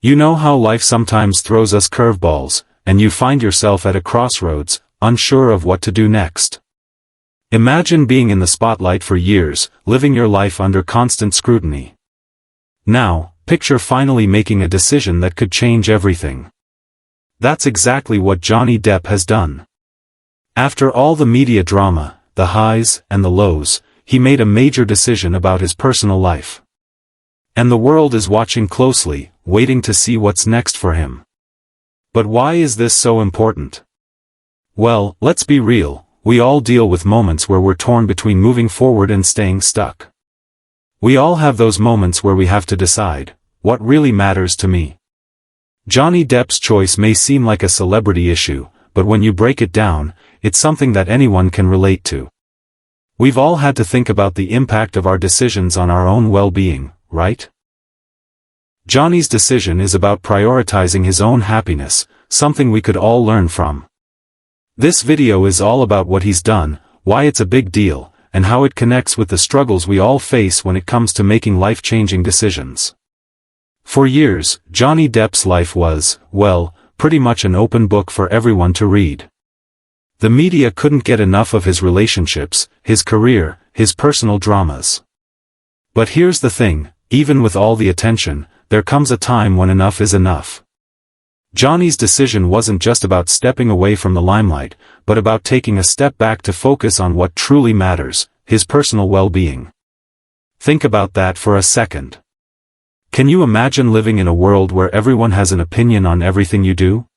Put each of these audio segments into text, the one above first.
You know how life sometimes throws us curveballs, and you find yourself at a crossroads, unsure of what to do next. Imagine being in the spotlight for years, living your life under constant scrutiny. Now, picture finally making a decision that could change everything. That's exactly what Johnny Depp has done. After all the media drama, the highs and the lows, he made a major decision about his personal life. And the world is watching closely, waiting to see what's next for him. But why is this so important? Well, let's be real, we all deal with moments where we're torn between moving forward and staying stuck. We all have those moments where we have to decide, what really matters to me? Johnny Depp's choice may seem like a celebrity issue, but when you break it down, it's something that anyone can relate to. We've all had to think about the impact of our decisions on our own well-being, right? Johnny's decision is about prioritizing his own happiness, something we could all learn from. This video is all about what he's done, why it's a big deal, and how it connects with the struggles we all face when it comes to making life-changing decisions. For years, Johnny Depp's life was, well, pretty much an open book for everyone to read. The media couldn't get enough of his relationships, his career, his personal dramas. But here's the thing, even with all the attention, there comes a time when enough is enough. Johnny's decision wasn't just about stepping away from the limelight, but about taking a step back to focus on what truly matters, his personal well-being. Think about that for a second. Can you imagine living in a world where everyone has an opinion on everything you do?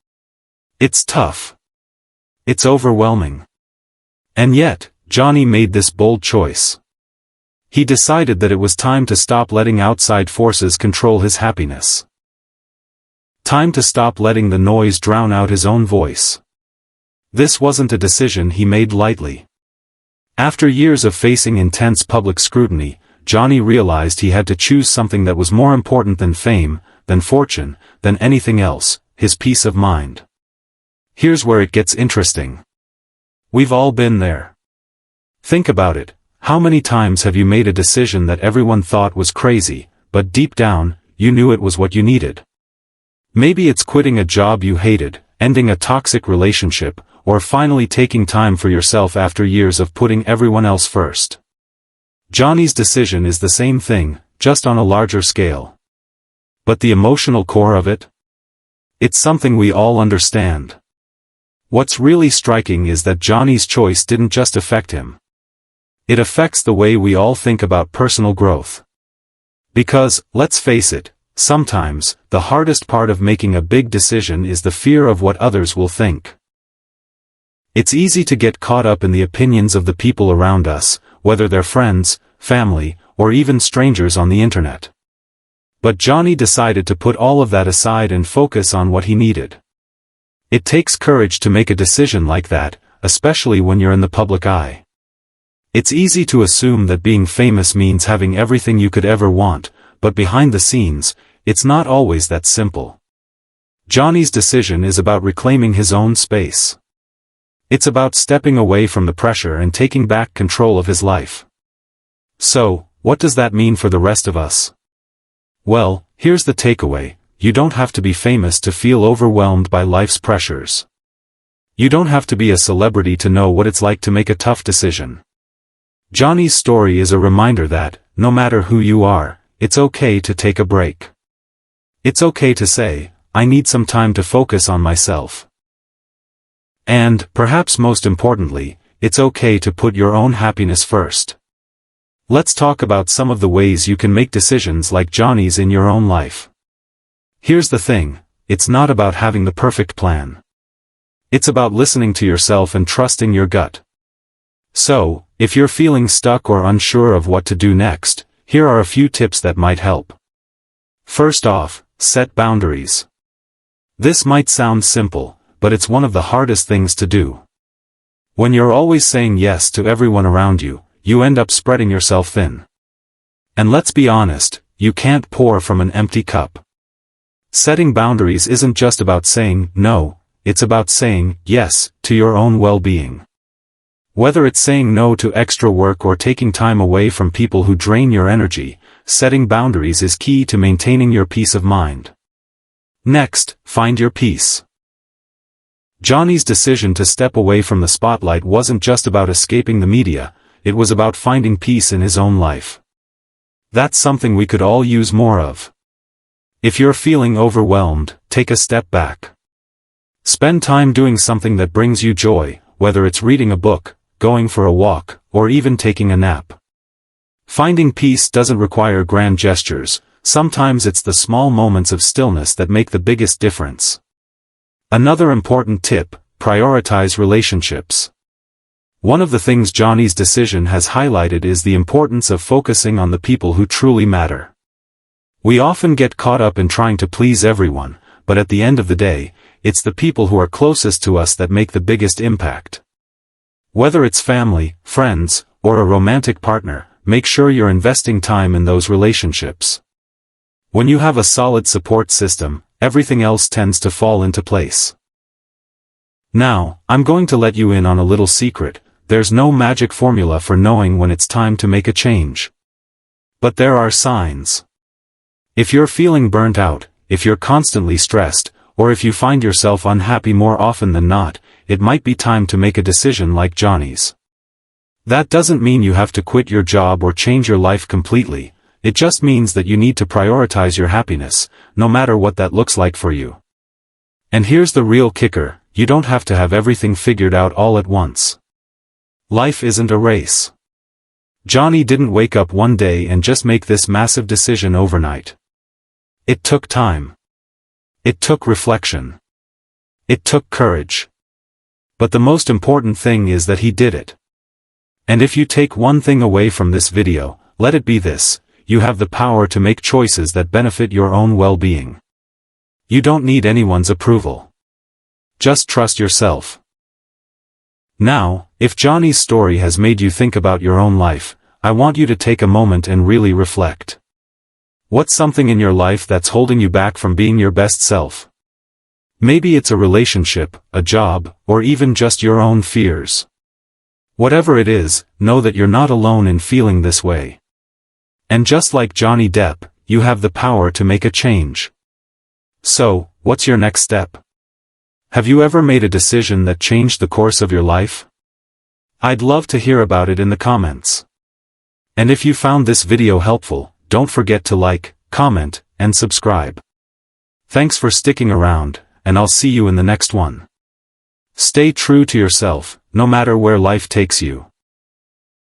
It's tough. It's overwhelming. And yet, Johnny made this bold choice. He decided that it was time to stop letting outside forces control his happiness. Time to stop letting the noise drown out his own voice. This wasn't a decision he made lightly. After years of facing intense public scrutiny, Johnny realized he had to choose something that was more important than fame, than fortune, than anything else, his peace of mind. Here's where it gets interesting. We've all been there. Think about it. How many times have you made a decision that everyone thought was crazy, but deep down, you knew it was what you needed? Maybe it's quitting a job you hated, ending a toxic relationship, or finally taking time for yourself after years of putting everyone else first. Johnny's decision is the same thing, just on a larger scale. But the emotional core of it? It's something we all understand. What's really striking is that Johnny's choice didn't just affect him. It affects the way we all think about personal growth. Because, let's face it, sometimes, the hardest part of making a big decision is the fear of what others will think. It's easy to get caught up in the opinions of the people around us, whether they're friends, family, or even strangers on the internet. But Johnny decided to put all of that aside and focus on what he needed. It takes courage to make a decision like that, especially when you're in the public eye. It's easy to assume that being famous means having everything you could ever want, but behind the scenes, it's not always that simple. Johnny's decision is about reclaiming his own space. It's about stepping away from the pressure and taking back control of his life. So, what does that mean for the rest of us? Well, here's the takeaway: you don't have to be famous to feel overwhelmed by life's pressures. You don't have to be a celebrity to know what it's like to make a tough decision. Johnny's story is a reminder that, no matter who you are, it's okay to take a break. It's okay to say, I need some time to focus on myself. And, perhaps most importantly, it's okay to put your own happiness first. Let's talk about some of the ways you can make decisions like Johnny's in your own life. Here's the thing, it's not about having the perfect plan. It's about listening to yourself and trusting your gut. So, if you're feeling stuck or unsure of what to do next, here are a few tips that might help. First off, set boundaries. This might sound simple, but it's one of the hardest things to do. When you're always saying yes to everyone around you, you end up spreading yourself thin. And let's be honest, you can't pour from an empty cup. Setting boundaries isn't just about saying no, it's about saying yes to your own well-being. Whether it's saying no to extra work or taking time away from people who drain your energy, setting boundaries is key to maintaining your peace of mind. Next, find your peace. Johnny's decision to step away from the spotlight wasn't just about escaping the media, it was about finding peace in his own life. That's something we could all use more of. If you're feeling overwhelmed, take a step back. Spend time doing something that brings you joy, whether it's reading a book, going for a walk, or even taking a nap. Finding peace doesn't require grand gestures, sometimes it's the small moments of stillness that make the biggest difference. Another important tip: prioritize relationships. One of the things Johnny's decision has highlighted is the importance of focusing on the people who truly matter. We often get caught up in trying to please everyone, but at the end of the day, it's the people who are closest to us that make the biggest impact. Whether it's family, friends, or a romantic partner, make sure you're investing time in those relationships. When you have a solid support system, everything else tends to fall into place. Now, I'm going to let you in on a little secret: there's no magic formula for knowing when it's time to make a change. But there are signs. If you're feeling burnt out, if you're constantly stressed, or if you find yourself unhappy more often than not, it might be time to make a decision like Johnny's. That doesn't mean you have to quit your job or change your life completely, it just means that you need to prioritize your happiness, no matter what that looks like for you. And here's the real kicker: you don't have to have everything figured out all at once. Life isn't a race. Johnny didn't wake up one day and just make this massive decision overnight. It took time. It took reflection. It took courage. But the most important thing is that he did it. And if you take one thing away from this video, let it be this: you have the power to make choices that benefit your own well-being. You don't need anyone's approval. Just trust yourself. Now, if Johnny's story has made you think about your own life, I want you to take a moment and really reflect. What's something in your life that's holding you back from being your best self? Maybe it's a relationship, a job, or even just your own fears. Whatever it is, know that you're not alone in feeling this way. And just like Johnny Depp, you have the power to make a change. So, what's your next step? Have you ever made a decision that changed the course of your life? I'd love to hear about it in the comments. And if you found this video helpful, don't forget to like, comment, and subscribe. Thanks for sticking around, and I'll see you in the next one. Stay true to yourself, no matter where life takes you.